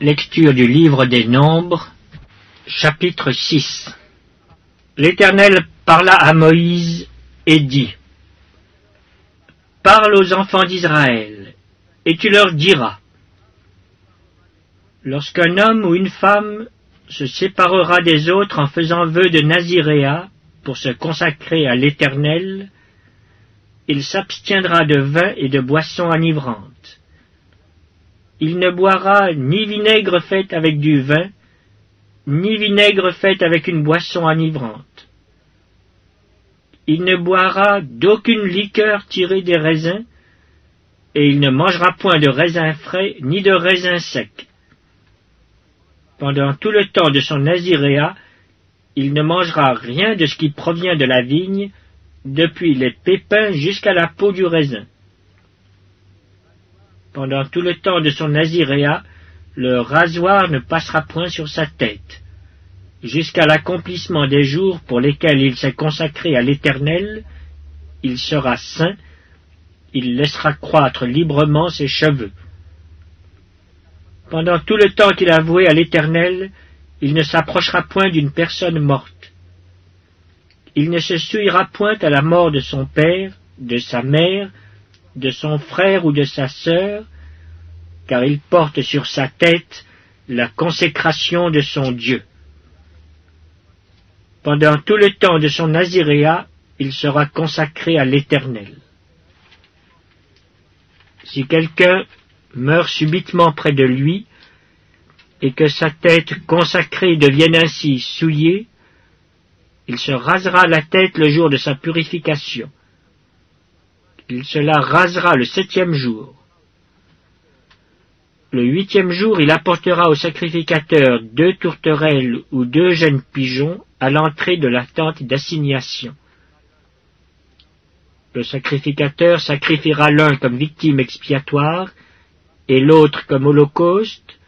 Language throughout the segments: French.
Lecture du livre des Nombres, chapitre 6. L'Éternel parla à Moïse et dit : Parle aux enfants d'Israël, et tu leur diras : Lorsqu'un homme ou une femme se séparera des autres en faisant vœu de naziréat pour se consacrer à l'Éternel, il s'abstiendra de vin et de boissons enivrantes. Il ne boira ni vinaigre fait avec du vin, ni vinaigre fait avec une boisson enivrante. Il ne boira d'aucune liqueur tirée des raisins, et il ne mangera point de raisins frais ni de raisins secs. Pendant tout le temps de son naziréat, il ne mangera rien de ce qui provient de la vigne, depuis les pépins jusqu'à la peau du raisin. Pendant tout le temps de son naziréat, le rasoir ne passera point sur sa tête, jusqu'à l'accomplissement des jours pour lesquels il s'est consacré à l'Éternel. Il sera saint, il laissera croître librement ses cheveux. Pendant tout le temps qu'il a voué à l'Éternel, il ne s'approchera point d'une personne morte. Il ne se souillera point à la mort de son père, de sa mère, de son frère ou de sa sœur, car il porte sur sa tête la consécration de son Dieu. Pendant tout le temps de son naziréat, il sera consacré à l'Éternel. Si quelqu'un meurt subitement près de lui, et que sa tête consacrée devienne ainsi souillée, il se rasera la tête le jour de sa purification. Il se la rasera le 7e jour. Le 8e jour, il apportera au sacrificateur 2 tourterelles ou 2 jeunes pigeons à l'entrée de la tente d'assignation. Le sacrificateur sacrifiera l'un comme victime expiatoire et l'autre comme holocauste,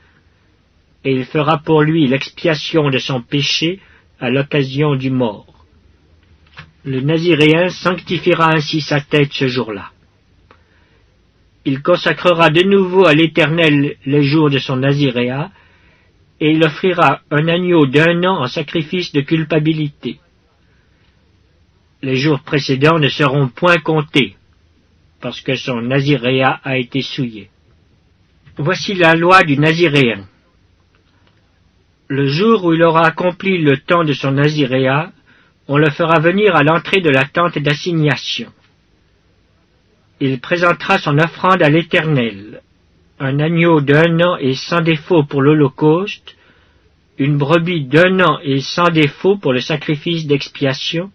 et il fera pour lui l'expiation de son péché à l'occasion du mort. Le naziréen sanctifiera ainsi sa tête ce jour-là. Il consacrera de nouveau à l'Éternel les jours de son naziréat, et il offrira un agneau d'1 an en sacrifice de culpabilité. Les jours précédents ne seront point comptés, parce que son naziréat a été souillé. Voici la loi du naziréen. Le jour où il aura accompli le temps de son naziréat, on le fera venir à l'entrée de la tente d'assignation. Il présentera son offrande à l'Éternel, un agneau d'1 an et sans défaut pour l'holocauste, une brebis d'1 an et sans défaut pour le sacrifice d'expiation,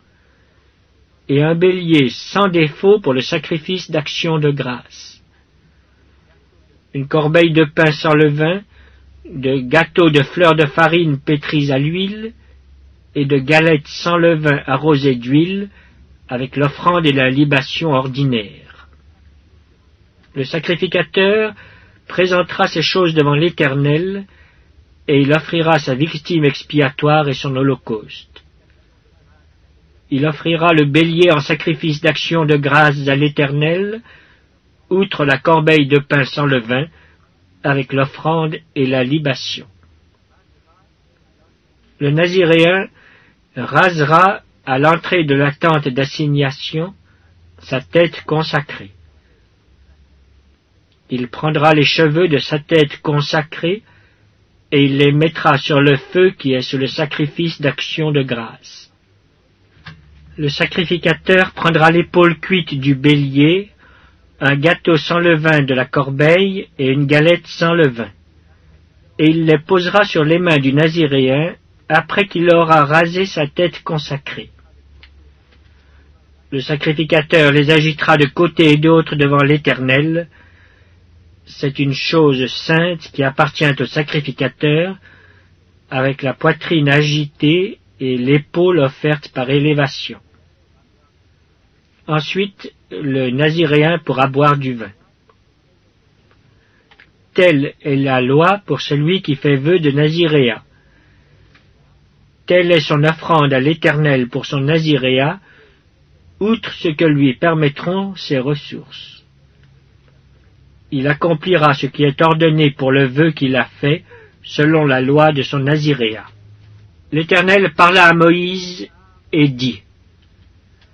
et un bélier sans défaut pour le sacrifice d'action de grâce. Une corbeille de pain sans levain, de gâteaux de fleurs de farine pétries à l'huile, et de galettes sans levain arrosées d'huile, avec l'offrande et la libation ordinaire. Le sacrificateur présentera ces choses devant l'Éternel, et il offrira sa victime expiatoire et son holocauste. Il offrira le bélier en sacrifice d'action de grâce à l'Éternel, outre la corbeille de pain sans levain, avec l'offrande et la libation. Le naziréen rasera à l'entrée de la tente d'assignation sa tête consacrée. Il prendra les cheveux de sa tête consacrée et il les mettra sur le feu qui est sur le sacrifice d'action de grâce. Le sacrificateur prendra l'épaule cuite du bélier, un gâteau sans levain de la corbeille et une galette sans levain, et il les posera sur les mains du naziréen après qu'il aura rasé sa tête consacrée. Le sacrificateur les agitera de côté et d'autre devant l'Éternel. C'est une chose sainte qui appartient au sacrificateur, avec la poitrine agitée et l'épaule offerte par élévation. Ensuite, le naziréen pourra boire du vin. Telle est la loi pour celui qui fait vœu de naziréat. Telle est son offrande à l'Éternel pour son naziréat, outre ce que lui permettront ses ressources. Il accomplira ce qui est ordonné pour le vœu qu'il a fait, selon la loi de son naziréat. L'Éternel parla à Moïse et dit,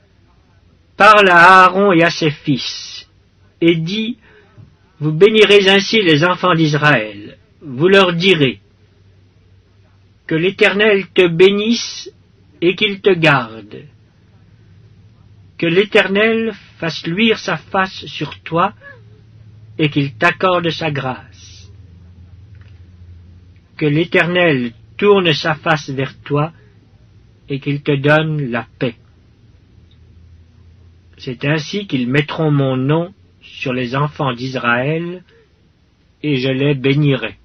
« Parle à Aaron et à ses fils, et dis, vous bénirez ainsi les enfants d'Israël. Vous leur direz, que l'Éternel te bénisse et qu'il te garde. Que l'Éternel fasse luire sa face sur toi et qu'il t'accorde sa grâce. Que l'Éternel tourne sa face vers toi et qu'il te donne la paix. C'est ainsi qu'ils mettront mon nom sur les enfants d'Israël et je les bénirai. »